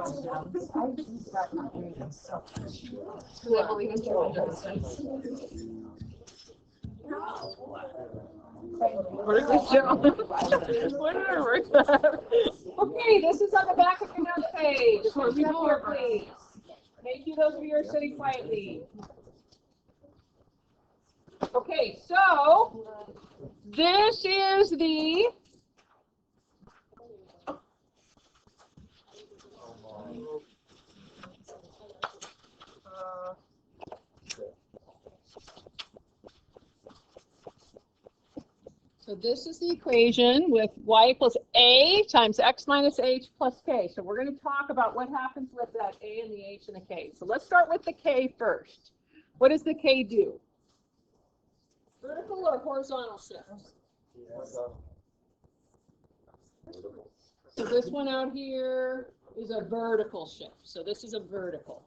Okay, this is on the back of your notes page. Up here, please. Thank you, those of you who are sitting quietly. Okay, so this is the so this is the equation with y equals a times x minus h plus k. So we're going to talk about what happens with that a and the h and the k. So let's start with the k first. What does the k do? Vertical or horizontal shift? So this one out here is a vertical shift. So this is a vertical.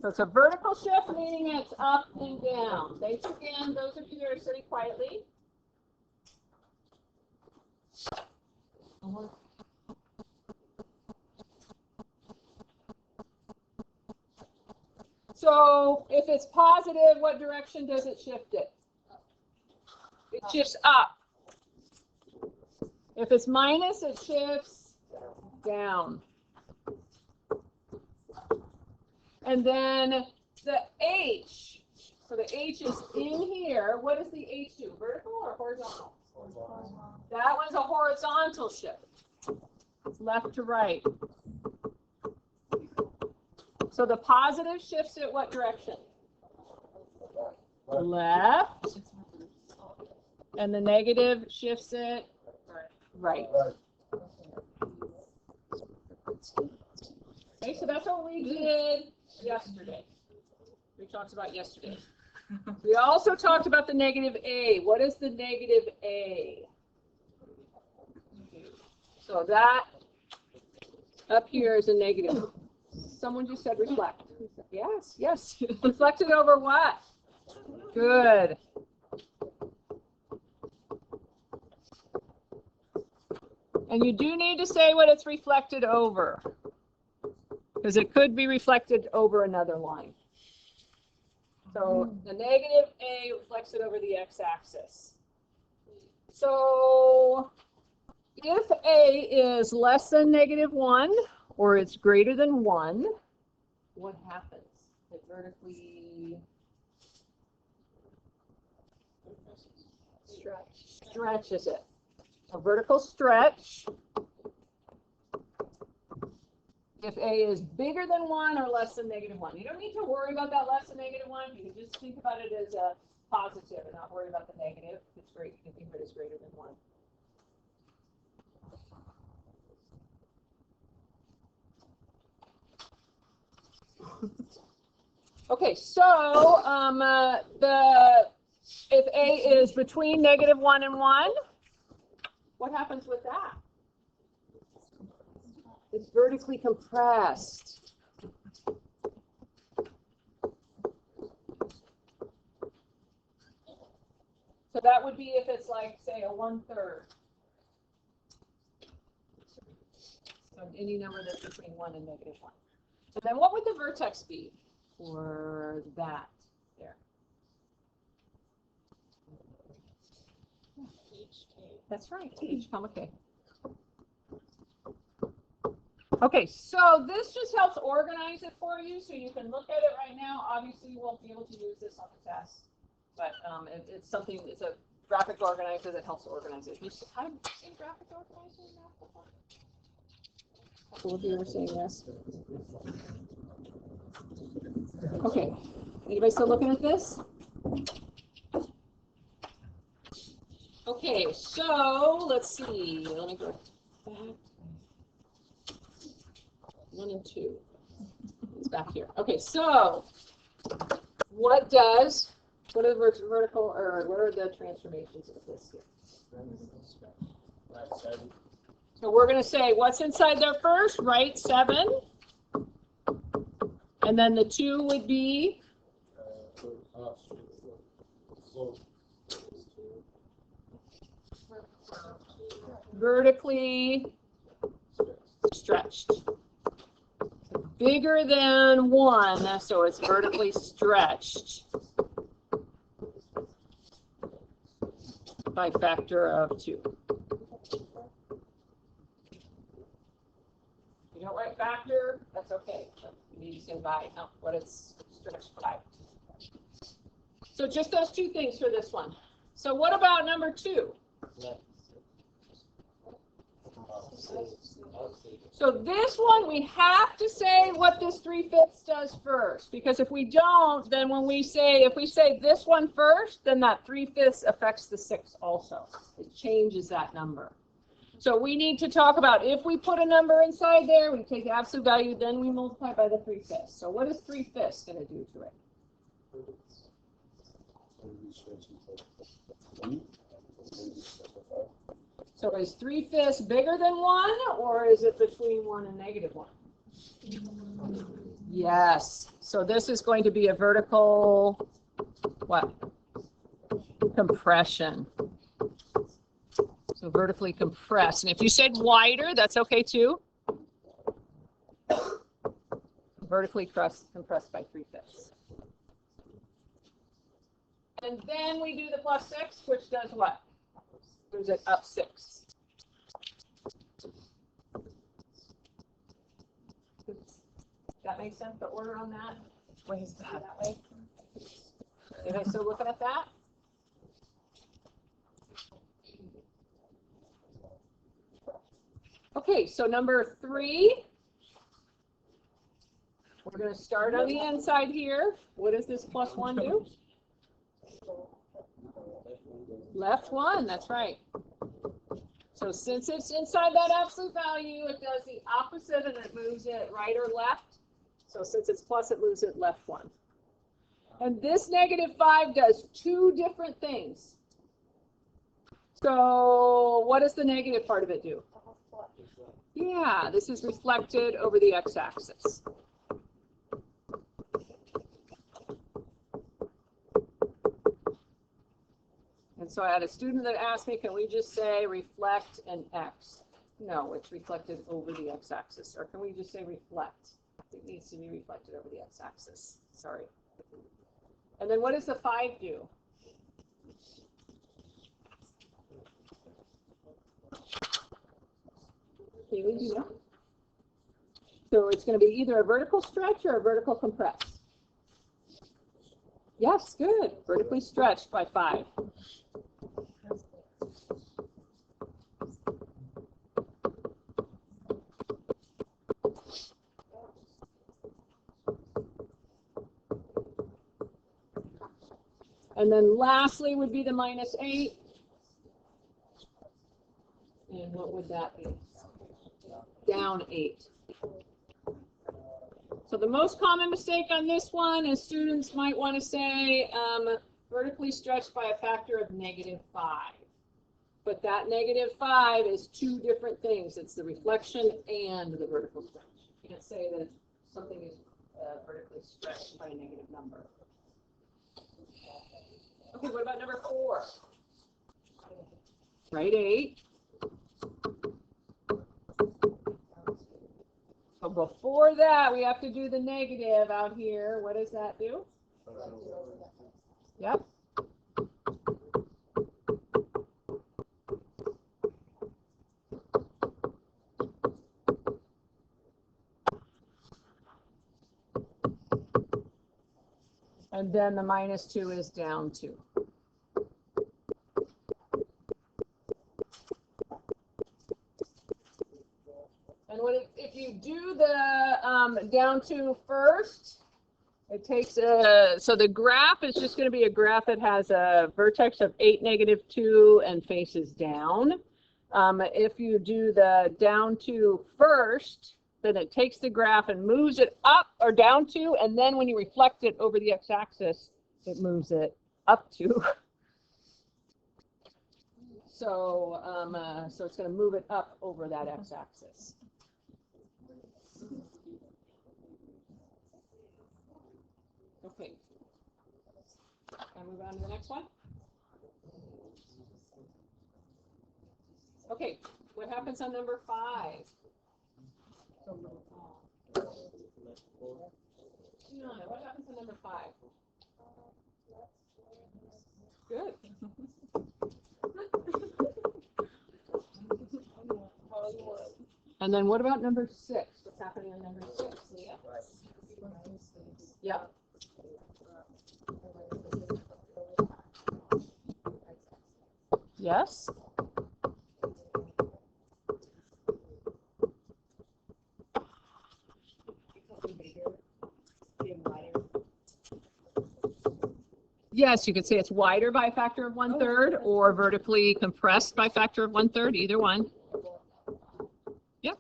So it's a vertical shift, meaning it's up and down. Thanks again, those of you who are sitting quietly. So if it's positive, what direction does it shift it? It shifts up. If it's minus, it shifts down. And then the H, so the H is in here. What does the H do? Vertical or horizontal? Horizontal. That one's a horizontal shift. It's left to right. So the positive shifts it what direction? Left. And the negative shifts it right. Okay, so that's what we did yesterday. We talked about yesterday. We also talked about the negative A. What is the negative A? So that up here is a negative. Someone just said reflect. Yes, yes. Reflected over what? Good. And you do need to say what it's reflected over, because it could be reflected over another line. So the negative A reflects it over the x-axis. So if A is less than -1 or it's greater than 1, what happens? It vertically stretches it. A vertical stretch. If A is bigger than 1 or less than -1. You don't need to worry about that less than -1. You can just think about it as a positive and not worry about the negative. It's great. You can think of it as greater than 1. Okay, so if A is between -1 and 1, what happens with that? It's vertically compressed. So that would be if it's like, say, a 1/3. So any number that's between 1 and -1. So then what would the vertex be for that there? That's right, H, comma K. Okay, so this just helps organize it for you, so you can look at it right now. Obviously, you won't be able to use this on the test, but it's something. It's a graphic organizer that helps organize it. Have you seen graphic organizer now before? A couple of you were saying yes. Okay, anybody still looking at this? Okay, so let's see. Let me go back. 1 and 2. It's back here. Okay, so what are the vertical, or what are the transformations of this here? So we're going to say what's inside there first, right? 7. And then the 2 would be? Vertically stretched. Bigger than 1, so it's vertically stretched by factor of 2. You don't write factor, that's okay. You need to say by what it's stretched by. So just those 2 things for this one. So what about number 2? So this one, we have to say what this 3/5 does first, because if we don't, then when we say, if we say this one first, then that 3/5 affects the 6 also. It changes that number. So we need to talk about if we put a number inside there, we take the absolute value, then we multiply by the 3/5. So what is 3/5 going to do to it? So is 3/5 bigger than 1, or is it between 1 and -1? Yes. So this is going to be a vertical, what? Compression. So vertically compressed. And if you said wider, that's okay too. Vertically compressed by 3/5. And then we do the +6, which does what? Moves it up 6. That makes sense, the order on that? Which way is that? That way? Okay, so looking at that. Okay, so number 3. We're going to start on the inside here. What does this +1 do? Left 1, that's right. So since it's inside that absolute value, it does the opposite and it moves it right or left. So since it's plus, it moves it left 1. And this -5 does 2 different things. So what does the negative part of it do? Yeah, this is reflected over the x-axis. And so I had a student that asked me, can we just say reflect an x? No, it's reflected over the x-axis. Or can we just say reflect? It needs to be reflected over the x-axis. Sorry. And then what does the 5 do? Haley, do you know? So it's going to be either a vertical stretch or a vertical compress. Yes, good. Vertically stretched by 5. And then lastly would be the -8. And what would that be? Down 8. So the most common mistake on this one is students might want to say vertically stretched by a factor of -5. But that -5 is 2 different things. It's the reflection and the vertical stretch. You can't say that something is vertically stretched by a negative number. Okay, what about number 4? Right 8. So before that, we have to do the negative out here. What does that do? Yep. And then the -2 is down 2. And if you do the down 2 first, it takes so the graph is just going to be a graph that has a vertex of 8, -2, and faces down. If you do the down 2 first, then it takes the graph and moves it up or down 2, and then when you reflect it over the x-axis, it moves it up 2. So, so it's going to move it up over that x-axis. Okay. I'll move on to the next one. Okay, what happens on number 5? What happens on number 5? Good. And then what about number 6? What's happening on number 6, Leah? Yeah. Yes? Yes, you could say it's wider by a factor of 1/3 or vertically compressed by a factor of 1/3, either one. Yep.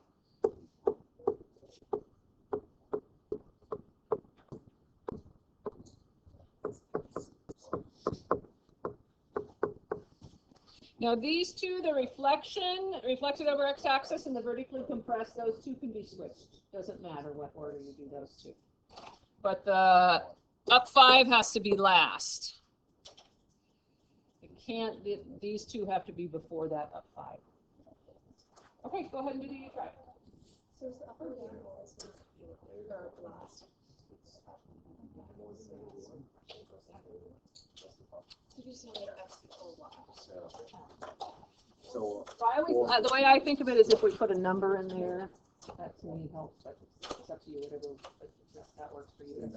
Now these two, the reflected over x-axis and the vertically compressed, those two can be switched. Doesn't matter what order you do those two. But the up 5 has to be last. It can't, these two have to be before that up 5. Okay, go ahead and do the U-try. So is the upper down or last? Did you say later X before Y? So The way I think of it is if we put a number in there, that to me helps. But it's up to you, whatever that works for you.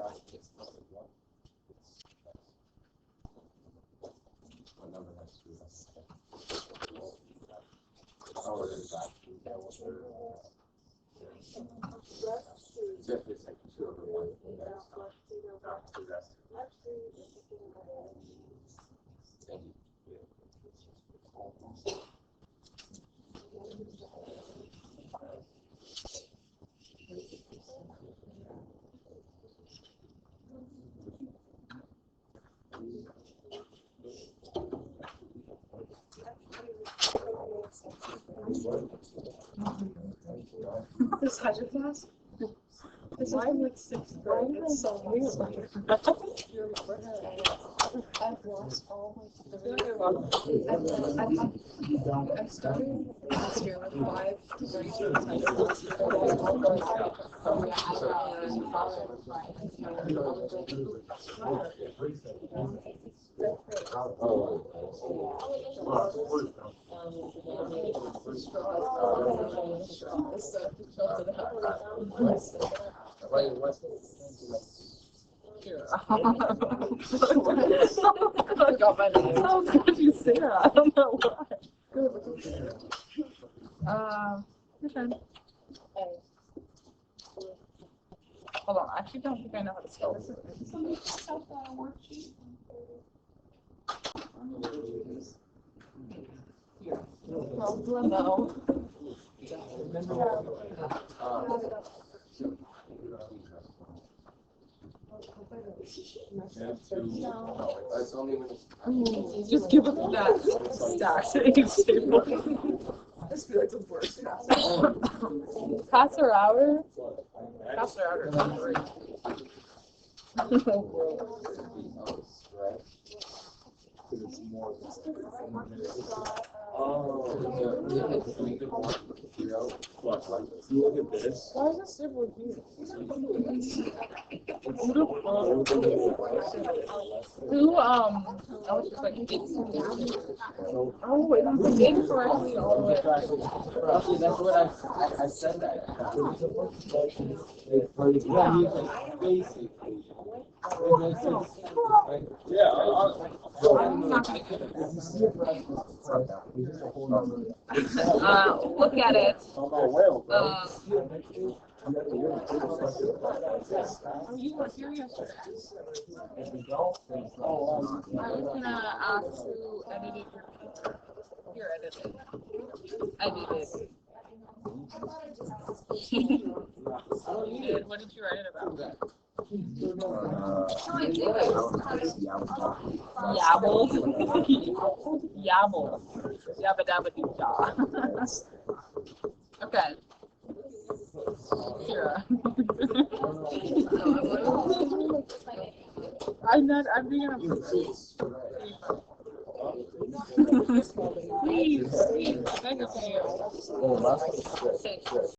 This hydro class? This is from like 6th grade. It's so weird. I've lost all my I started last year with 5 students hydro class. How could you say that? I don't know why. Your turn. Hold on, I actually don't think I know how to spell this. Somebody check out the worksheet. Here. No. Just give us that stack table. I just feel like the worst class. Passer hour? Passer hour. Look at this. Why is this super cute? Who, I was just like, oh, wait, I'm incorrectly all the way. Actually, that's what I said that. Basically. Yeah, I'm not gonna get it. Look at it. Oh, you were here yesterday. I was gonna ask who edited your picture. Here, edit it. Edit it. You did. What did you write it about? Yabble. Yabble. Yabba dabba doo da. Okay. Kira. I'm being a please, I beg of you. Oh, last one.